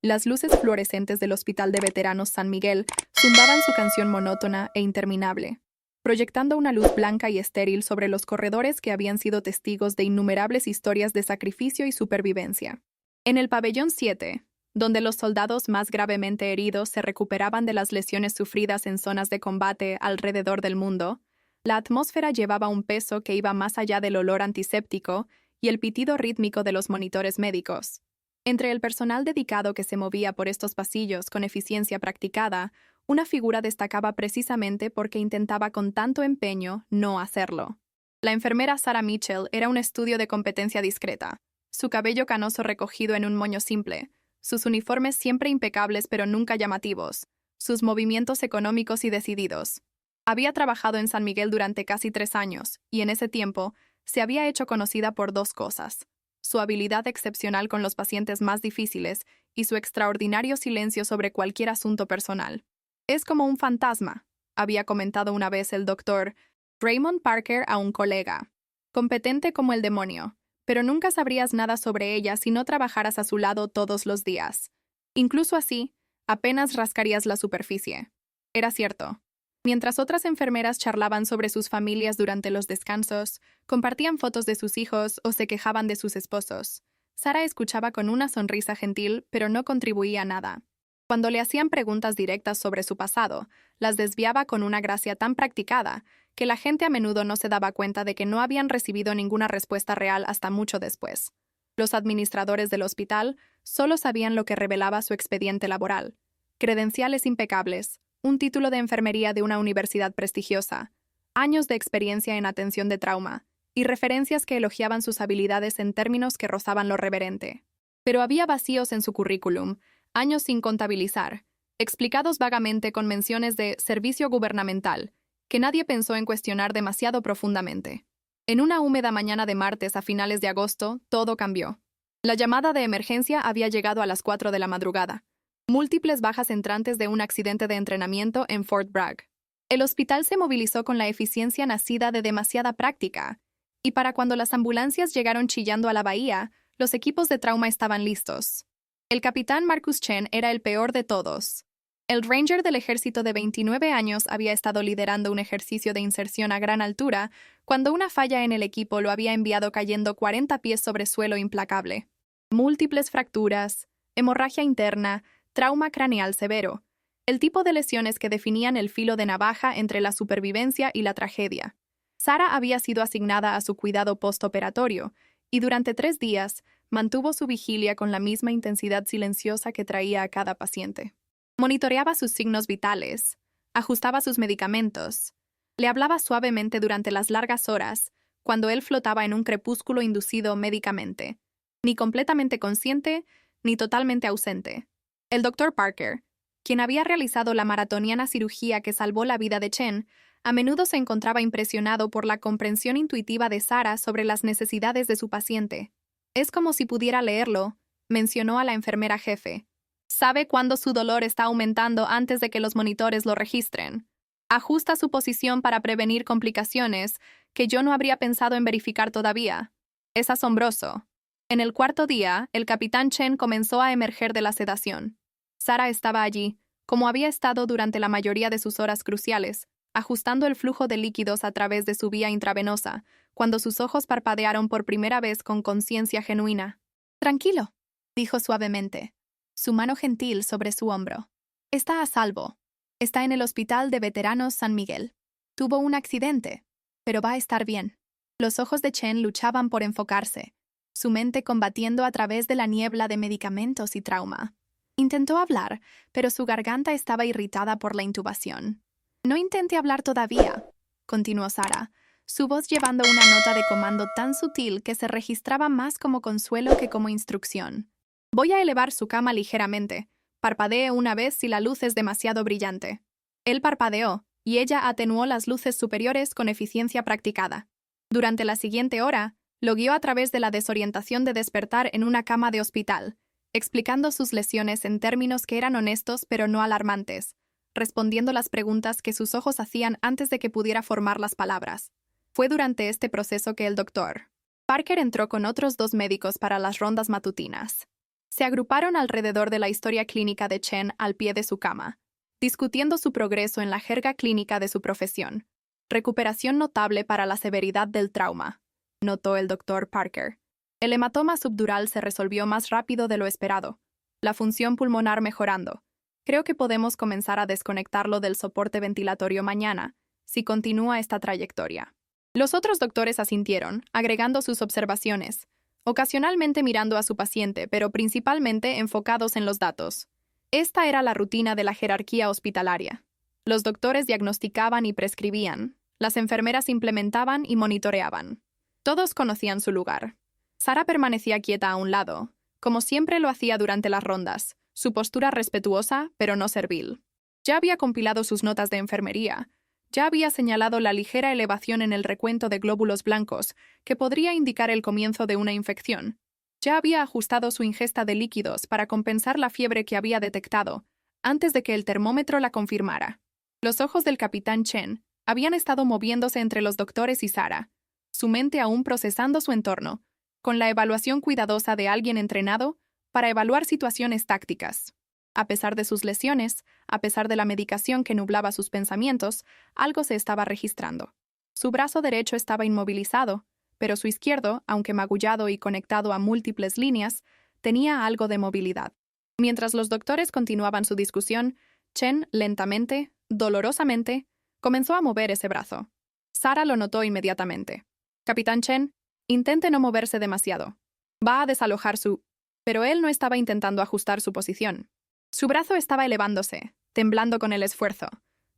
Las luces fluorescentes del Hospital de Veteranos San Miguel zumbaban su canción monótona e interminable, proyectando una luz blanca y estéril sobre los corredores que habían sido testigos de innumerables historias de sacrificio y supervivencia. En el pabellón 7, donde los soldados más gravemente heridos se recuperaban de las lesiones sufridas en zonas de combate alrededor del mundo, la atmósfera llevaba un peso que iba más allá del olor antiséptico y el pitido rítmico de los monitores médicos. Entre el personal dedicado que se movía por estos pasillos con eficiencia practicada, una figura destacaba precisamente porque intentaba con tanto empeño no hacerlo. La enfermera Sarah Mitchell era un estudio de competencia discreta, su cabello canoso recogido en un moño simple, sus uniformes siempre impecables pero nunca llamativos, sus movimientos económicos y decididos. Había trabajado en San Miguel durante casi 3 años, y en ese tiempo se había hecho conocida por 2 cosas: su habilidad excepcional con los pacientes más difíciles y su extraordinario silencio sobre cualquier asunto personal. «Es como un fantasma», había comentado una vez el doctor Raymond Parker a un colega. «Competente como el demonio, pero nunca sabrías nada sobre ella si no trabajaras a su lado todos los días. Incluso así, apenas rascarías la superficie». Era cierto. Mientras otras enfermeras charlaban sobre sus familias durante los descansos, compartían fotos de sus hijos o se quejaban de sus esposos, Sarah escuchaba con una sonrisa gentil, pero no contribuía a nada. Cuando le hacían preguntas directas sobre su pasado, las desviaba con una gracia tan practicada que la gente a menudo no se daba cuenta de que no habían recibido ninguna respuesta real hasta mucho después. Los administradores del hospital solo sabían lo que revelaba su expediente laboral: credenciales impecables, un título de enfermería de una universidad prestigiosa, años de experiencia en atención de trauma, y referencias que elogiaban sus habilidades en términos que rozaban lo reverente. Pero había vacíos en su currículum, años sin contabilizar, explicados vagamente con menciones de servicio gubernamental, que nadie pensó en cuestionar demasiado profundamente. En una húmeda mañana de martes a finales de agosto, todo cambió. La llamada de emergencia había llegado a las 4 de la madrugada. Múltiples bajas entrantes de un accidente de entrenamiento en Fort Bragg. El hospital se movilizó con la eficiencia nacida de demasiada práctica, y para cuando las ambulancias llegaron chillando a la bahía, los equipos de trauma estaban listos. El capitán Marcus Chen era el peor de todos. El Ranger del ejército de 29 años había estado liderando un ejercicio de inserción a gran altura cuando una falla en el equipo lo había enviado cayendo 40 pies sobre suelo implacable. Múltiples fracturas, hemorragia interna, trauma craneal severo, el tipo de lesiones que definían el filo de navaja entre la supervivencia y la tragedia. Sarah había sido asignada a su cuidado postoperatorio y durante 3 días mantuvo su vigilia con la misma intensidad silenciosa que traía a cada paciente. Monitoreaba sus signos vitales, ajustaba sus medicamentos, le hablaba suavemente durante las largas horas, cuando él flotaba en un crepúsculo inducido médicamente, ni completamente consciente, ni totalmente ausente. El Dr. Parker, quien había realizado la maratoniana cirugía que salvó la vida de Chen, a menudo se encontraba impresionado por la comprensión intuitiva de Sarah sobre las necesidades de su paciente. «Es como si pudiera leerlo», mencionó a la enfermera jefe. «Sabe cuándo su dolor está aumentando antes de que los monitores lo registren. Ajusta su posición para prevenir complicaciones que yo no habría pensado en verificar todavía. Es asombroso». En el 4.º día, el capitán Chen comenzó a emerger de la sedación. Sarah estaba allí, como había estado durante la mayoría de sus horas cruciales, ajustando el flujo de líquidos a través de su vía intravenosa, cuando sus ojos parpadearon por primera vez con conciencia genuina. «Tranquilo», dijo suavemente, su mano gentil sobre su hombro. «Está a salvo. Está en el Hospital de Veteranos San Miguel. Tuvo un accidente, pero va a estar bien». Los ojos de Chen luchaban por enfocarse, su mente combatiendo a través de la niebla de medicamentos y trauma. Intentó hablar, pero su garganta estaba irritada por la intubación. «No intente hablar todavía», continuó Sarah, su voz llevando una nota de comando tan sutil que se registraba más como consuelo que como instrucción. «Voy a elevar su cama ligeramente. Parpadee una vez si la luz es demasiado brillante». Él parpadeó, y ella atenuó las luces superiores con eficiencia practicada. Durante la siguiente hora, lo guió a través de la desorientación de despertar en una cama de hospital, explicando sus lesiones en términos que eran honestos pero no alarmantes, respondiendo las preguntas que sus ojos hacían antes de que pudiera formar las palabras. Fue durante este proceso que el Dr. Parker entró con otros 2 médicos para las rondas matutinas. Se agruparon alrededor de la historia clínica de Chen al pie de su cama, discutiendo su progreso en la jerga clínica de su profesión. Recuperación notable para la severidad del trauma, notó el doctor Parker. El hematoma subdural se resolvió más rápido de lo esperado. La función pulmonar mejorando. Creo que podemos comenzar a desconectarlo del soporte ventilatorio mañana, si continúa esta trayectoria. Los otros doctores asintieron, agregando sus observaciones, ocasionalmente mirando a su paciente, pero principalmente enfocados en los datos. Esta era la rutina de la jerarquía hospitalaria. Los doctores diagnosticaban y prescribían, las enfermeras implementaban y monitoreaban. Todos conocían su lugar. Sara permanecía quieta a un lado, como siempre lo hacía durante las rondas, su postura respetuosa, pero no servil. Ya había compilado sus notas de enfermería, ya había señalado la ligera elevación en el recuento de glóbulos blancos, que podría indicar el comienzo de una infección. Ya había ajustado su ingesta de líquidos para compensar la fiebre que había detectado, antes de que el termómetro la confirmara. Los ojos del capitán Chen habían estado moviéndose entre los doctores y Sara, su mente aún procesando su entorno, con la evaluación cuidadosa de alguien entrenado para evaluar situaciones tácticas. A pesar de sus lesiones, a pesar de la medicación que nublaba sus pensamientos, algo se estaba registrando. Su brazo derecho estaba inmovilizado, pero su izquierdo, aunque magullado y conectado a múltiples líneas, tenía algo de movilidad. Mientras los doctores continuaban su discusión, Chen, lentamente, dolorosamente, comenzó a mover ese brazo. Sara lo notó inmediatamente. «Capitán Chen, intente no moverse demasiado. Va a desalojar su...» Pero él no estaba intentando ajustar su posición. Su brazo estaba elevándose, temblando con el esfuerzo,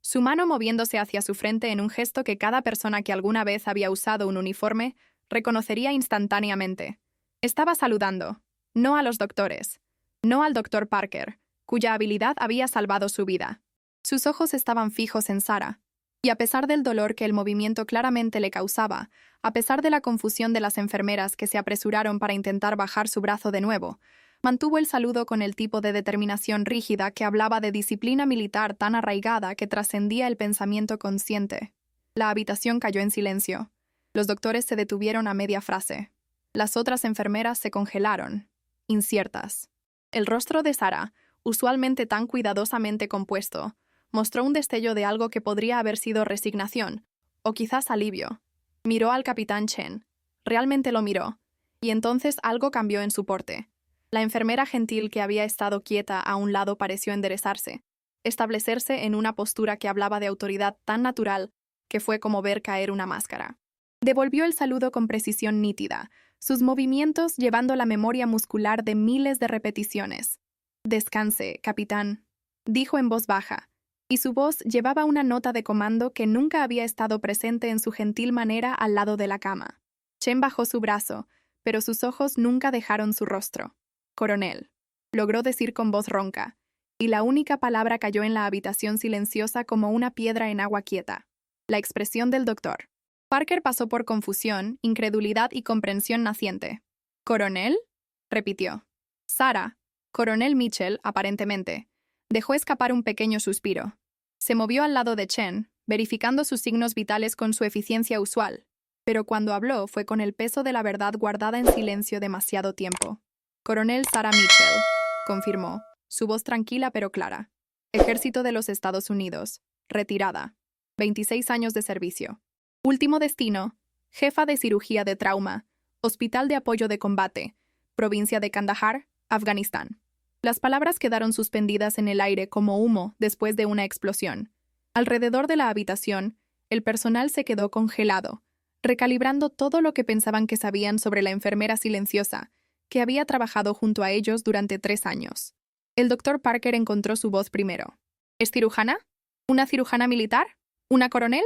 su mano moviéndose hacia su frente en un gesto que cada persona que alguna vez había usado un uniforme reconocería instantáneamente. Estaba saludando, no a los doctores, no al doctor Parker, cuya habilidad había salvado su vida. Sus ojos estaban fijos en Sara, y a pesar del dolor que el movimiento claramente le causaba, a pesar de la confusión de las enfermeras que se apresuraron para intentar bajar su brazo de nuevo, mantuvo el saludo con el tipo de determinación rígida que hablaba de disciplina militar tan arraigada que trascendía el pensamiento consciente. La habitación cayó en silencio. Los doctores se detuvieron a media frase. Las otras enfermeras se congelaron, inciertas. El rostro de Sara, usualmente tan cuidadosamente compuesto, mostró un destello de algo que podría haber sido resignación, o quizás alivio. Miró al capitán Chen. Realmente lo miró, y entonces algo cambió en su porte. La enfermera gentil que había estado quieta a un lado pareció enderezarse, establecerse en una postura que hablaba de autoridad tan natural que fue como ver caer una máscara. Devolvió el saludo con precisión nítida, sus movimientos llevando la memoria muscular de miles de repeticiones. «Descanse, capitán», dijo en voz baja, y su voz llevaba una nota de comando que nunca había estado presente en su gentil manera al lado de la cama. Chen bajó su brazo, pero sus ojos nunca dejaron su rostro. «Coronel», logró decir con voz ronca, y la única palabra cayó en la habitación silenciosa como una piedra en agua quieta. La expresión del doctor. Parker pasó por confusión, incredulidad y comprensión naciente. «¿Coronel?», repitió. Sara, Coronel Mitchell, aparentemente, dejó escapar un pequeño suspiro. Se movió al lado de Chen, verificando sus signos vitales con su eficiencia usual, pero cuando habló fue con el peso de la verdad guardada en silencio demasiado tiempo. «Coronel Sara Mitchell», confirmó, su voz tranquila pero clara. «Ejército de los Estados Unidos. Retirada. 26 años de servicio. Último destino, jefa de cirugía de trauma, Hospital de Apoyo de Combate, provincia de Kandahar, Afganistán». Las palabras quedaron suspendidas en el aire como humo después de una explosión. Alrededor de la habitación, el personal se quedó congelado, recalibrando todo lo que pensaban que sabían sobre la enfermera silenciosa, que había trabajado junto a ellos durante 3 años. El doctor Parker encontró su voz primero. «¿Es cirujana? ¿Una cirujana militar? ¿Una coronel?»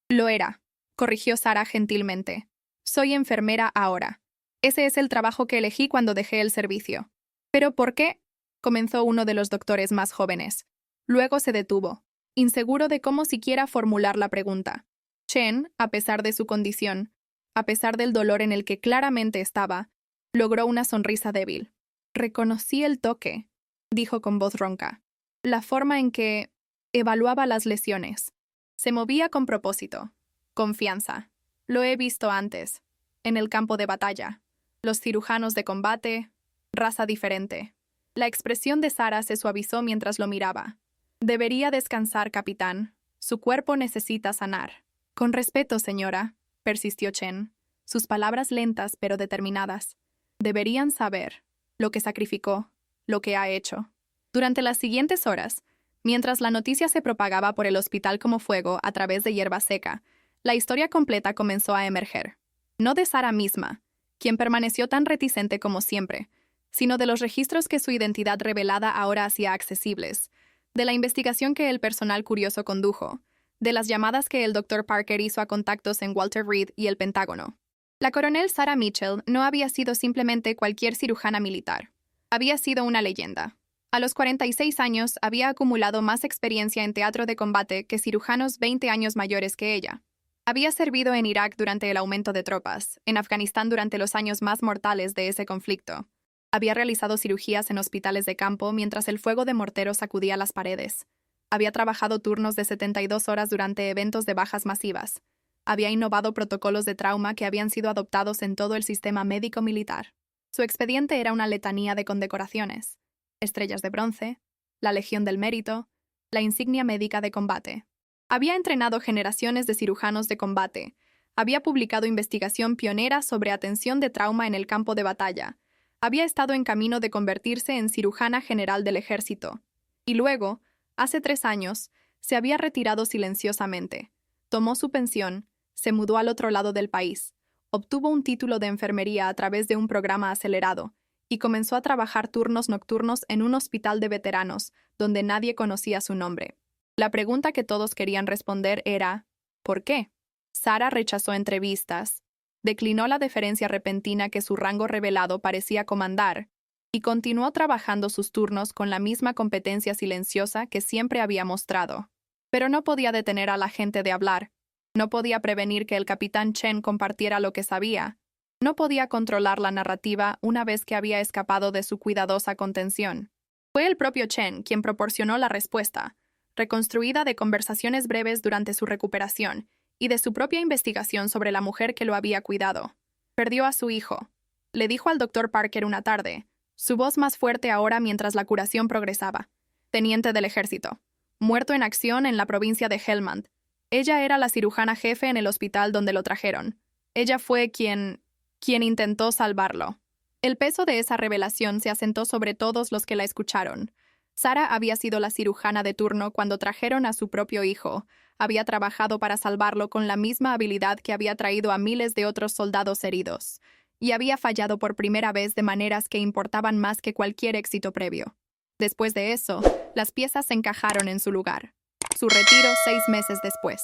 «Lo era», corrigió Sara gentilmente. «Soy enfermera ahora. Ese es el trabajo que elegí cuando dejé el servicio». «¿Pero por qué?», comenzó uno de los doctores más jóvenes. Luego se detuvo, inseguro de cómo siquiera formular la pregunta. Chen, a pesar de su condición, a pesar del dolor en el que claramente estaba, logró una sonrisa débil. «Reconocí el toque», dijo con voz ronca. «La forma en que evaluaba las lesiones. Se movía con propósito. Confianza. Lo he visto antes. En el campo de batalla. Los cirujanos de combate. Raza diferente. La expresión de Sara se suavizó mientras lo miraba. Debería descansar, capitán. Su cuerpo necesita sanar. Con respeto, señora, persistió Chen, sus palabras lentas pero determinadas. Deberían saber lo que sacrificó, lo que ha hecho. Durante las siguientes horas, mientras la noticia se propagaba por el hospital como fuego a través de hierba seca, la historia completa comenzó a emerger. No de Sara misma, quien permaneció tan reticente como siempre, sino de los registros que su identidad revelada ahora hacía accesibles, de la investigación que el personal curioso condujo, de las llamadas que el Dr. Parker hizo a contactos en Walter Reed y el Pentágono. La coronel Sarah Mitchell no había sido simplemente cualquier cirujana militar. Había sido una leyenda. A los 46 años había acumulado más experiencia en teatro de combate que cirujanos 20 años mayores que ella. Había servido en Irak durante el aumento de tropas, en Afganistán durante los años más mortales de ese conflicto. Había realizado cirugías en hospitales de campo mientras el fuego de morteros sacudía las paredes. Había trabajado turnos de 72 horas durante eventos de bajas masivas. Había innovado protocolos de trauma que habían sido adoptados en todo el sistema médico-militar. Su expediente era una letanía de condecoraciones: estrellas de bronce, la Legión del Mérito, la insignia médica de combate. Había entrenado generaciones de cirujanos de combate. Había publicado investigación pionera sobre atención de trauma en el campo de batalla. Había estado en camino de convertirse en cirujana general del ejército. Y luego, hace 3 años, se había retirado silenciosamente. Tomó su pensión, se mudó al otro lado del país, obtuvo un título de enfermería a través de un programa acelerado y comenzó a trabajar turnos nocturnos en un hospital de veteranos donde nadie conocía su nombre. La pregunta que todos querían responder era: ¿por qué? Sara rechazó entrevistas, declinó la deferencia repentina que su rango revelado parecía comandar y continuó trabajando sus turnos con la misma competencia silenciosa que siempre había mostrado. Pero no podía detener a la gente de hablar. No podía prevenir que el capitán Chen compartiera lo que sabía. No podía controlar la narrativa una vez que había escapado de su cuidadosa contención. Fue el propio Chen quien proporcionó la respuesta, reconstruida de conversaciones breves durante su recuperación y de su propia investigación sobre la mujer que lo había cuidado. Perdió a su hijo, le dijo al Dr. Parker una tarde, su voz más fuerte ahora mientras la curación progresaba. Teniente del ejército, muerto en acción en la provincia de Helmand. Ella era la cirujana jefe en el hospital donde lo trajeron. Ella fue quien intentó salvarlo. El peso de esa revelación se asentó sobre todos los que la escucharon. Sara había sido la cirujana de turno cuando trajeron a su propio hijo. Había trabajado para salvarlo con la misma habilidad que había traído a miles de otros soldados heridos. Y había fallado por primera vez de maneras que importaban más que cualquier éxito previo. Después de eso, las piezas se encajaron en su lugar. Su retiro 6 meses después.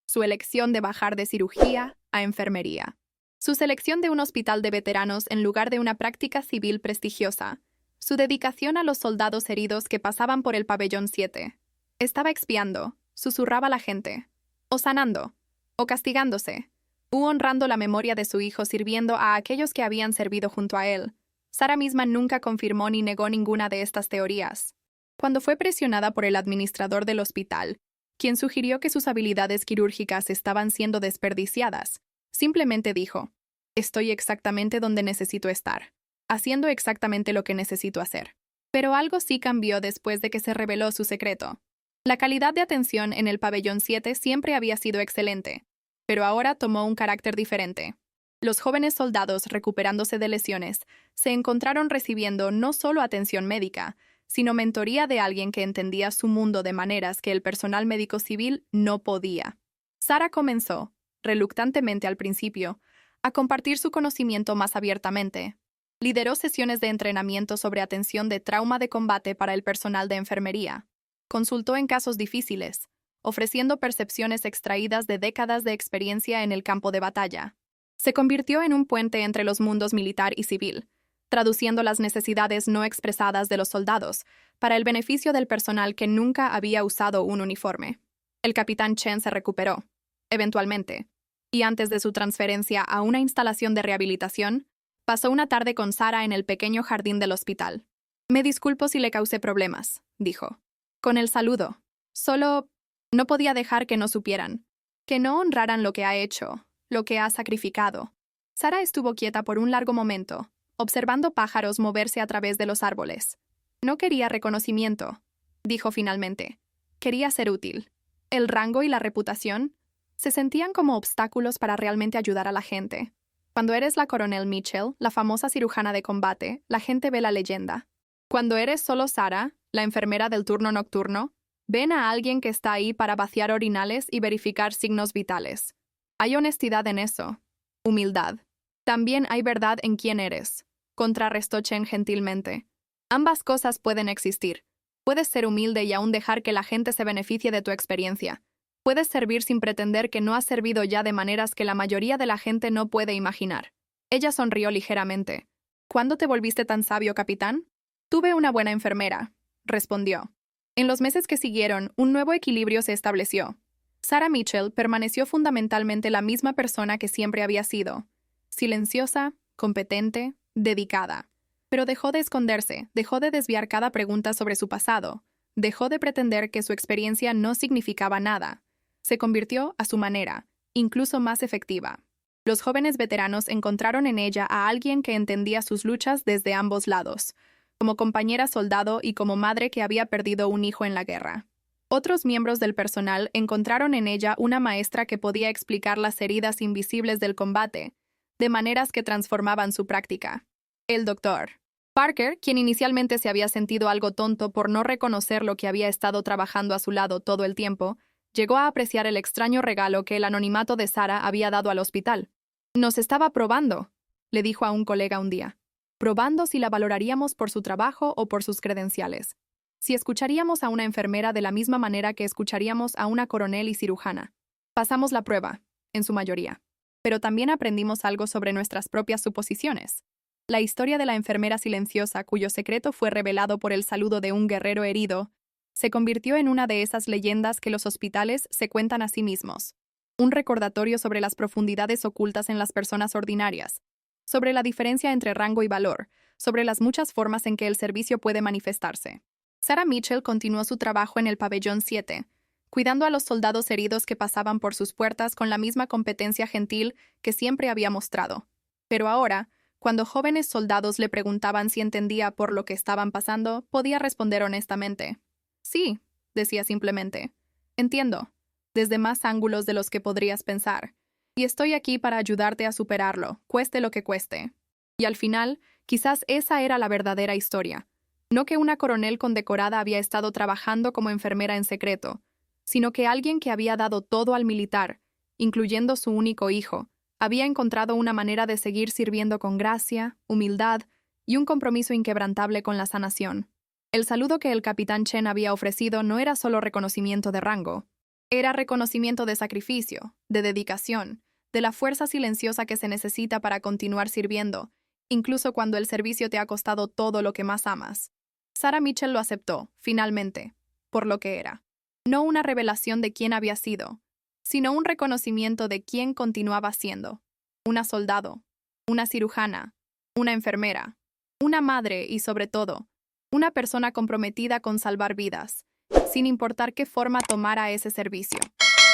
Su elección de bajar de cirugía a enfermería. Su selección de un hospital de veteranos en lugar de una práctica civil prestigiosa. Su dedicación a los soldados heridos que pasaban por el pabellón 7. Estaba expiando, susurraba la gente, o sanando, o castigándose, u honrando la memoria de su hijo sirviendo a aquellos que habían servido junto a él. Sara misma nunca confirmó ni negó ninguna de estas teorías. Cuando fue presionada por el administrador del hospital, quien sugirió que sus habilidades quirúrgicas estaban siendo desperdiciadas, simplemente dijo: «Estoy exactamente donde necesito estar, haciendo exactamente lo que necesito hacer». Pero algo sí cambió después de que se reveló su secreto. La calidad de atención en el pabellón 7 siempre había sido excelente, pero ahora tomó un carácter diferente. Los jóvenes soldados recuperándose de lesiones se encontraron recibiendo no solo atención médica, sino mentoría de alguien que entendía su mundo de maneras que el personal médico civil no podía. Sara comenzó, reluctantemente al principio, a compartir su conocimiento más abiertamente. Lideró sesiones de entrenamiento sobre atención de trauma de combate para el personal de enfermería. Consultó en casos difíciles, ofreciendo percepciones extraídas de décadas de experiencia en el campo de batalla. Se convirtió en un puente entre los mundos militar y civil, traduciendo las necesidades no expresadas de los soldados para el beneficio del personal que nunca había usado un uniforme. El capitán Chen se recuperó, eventualmente, y antes de su transferencia a una instalación de rehabilitación, pasó una tarde con Sara en el pequeño jardín del hospital. «Me disculpo si le causé problemas», dijo. Con el saludo. Solo no podía dejar que no supieran, que no honraran lo que ha hecho, lo que ha sacrificado. Sara estuvo quieta por un largo momento, observando pájaros moverse a través de los árboles. No quería reconocimiento, dijo finalmente. Quería ser útil. El rango y la reputación se sentían como obstáculos para realmente ayudar a la gente. Cuando eres la coronel Mitchell, la famosa cirujana de combate, la gente ve la leyenda. Cuando eres solo Sarah, la enfermera del turno nocturno, ven a alguien que está ahí para vaciar orinales y verificar signos vitales. Hay honestidad en eso. Humildad. También hay verdad en quién eres, contrarrestó Chen gentilmente. Ambas cosas pueden existir. Puedes ser humilde y aún dejar que la gente se beneficie de tu experiencia. Puedes servir sin pretender que no has servido ya de maneras que la mayoría de la gente no puede imaginar. Ella sonrió ligeramente. ¿Cuándo te volviste tan sabio, capitán? Tuve una buena enfermera, respondió. En los meses que siguieron, un nuevo equilibrio se estableció. Sarah Mitchell permaneció fundamentalmente la misma persona que siempre había sido. Silenciosa, competente, dedicada. Pero dejó de esconderse, dejó de desviar cada pregunta sobre su pasado, dejó de pretender que su experiencia no significaba nada. Se convirtió, a su manera, incluso más efectiva. Los jóvenes veteranos encontraron en ella a alguien que entendía sus luchas desde ambos lados, como compañera soldado y como madre que había perdido un hijo en la guerra. Otros miembros del personal encontraron en ella una maestra que podía explicar las heridas invisibles del combate, de maneras que transformaban su práctica. El doctor Parker, quien inicialmente se había sentido algo tonto por no reconocer lo que había estado trabajando a su lado todo el tiempo, llegó a apreciar el extraño regalo que el anonimato de Sarah había dado al hospital. «Nos estaba probando», le dijo a un colega un día. «Probando si la valoraríamos por su trabajo o por sus credenciales. Si escucharíamos a una enfermera de la misma manera que escucharíamos a una coronel y cirujana. Pasamos la prueba, en su mayoría. Pero también aprendimos algo sobre nuestras propias suposiciones. La historia de la enfermera silenciosa, cuyo secreto fue revelado por el saludo de un guerrero herido, se convirtió en una de esas leyendas que los hospitales se cuentan a sí mismos. Un recordatorio sobre las profundidades ocultas en las personas ordinarias, sobre la diferencia entre rango y valor, sobre las muchas formas en que el servicio puede manifestarse. Sarah Mitchell continuó su trabajo en el pabellón 7, cuidando a los soldados heridos que pasaban por sus puertas con la misma competencia gentil que siempre había mostrado. Pero ahora, cuando jóvenes soldados le preguntaban si entendía por lo que estaban pasando, podía responder honestamente. «Sí», decía simplemente. «Entiendo, desde más ángulos de los que podrías pensar. Y estoy aquí para ayudarte a superarlo, cueste lo que cueste». Y al final, quizás esa era la verdadera historia. No que una coronel condecorada había estado trabajando como enfermera en secreto, sino que alguien que había dado todo al militar, incluyendo su único hijo, había encontrado una manera de seguir sirviendo con gracia, humildad y un compromiso inquebrantable con la sanación. El saludo que el capitán Chen había ofrecido no era solo reconocimiento de rango, era reconocimiento de sacrificio, de dedicación, de la fuerza silenciosa que se necesita para continuar sirviendo, incluso cuando el servicio te ha costado todo lo que más amas. Sarah Mitchell lo aceptó, finalmente, por lo que era. No una revelación de quién había sido, sino un reconocimiento de quién continuaba siendo. Una soldado, una cirujana, una enfermera, una madre y, sobre todo, una persona comprometida con salvar vidas, sin importar qué forma tomara ese servicio.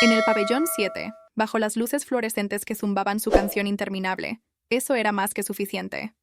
En el pabellón 7, bajo las luces fluorescentes que zumbaban su canción interminable, eso era más que suficiente.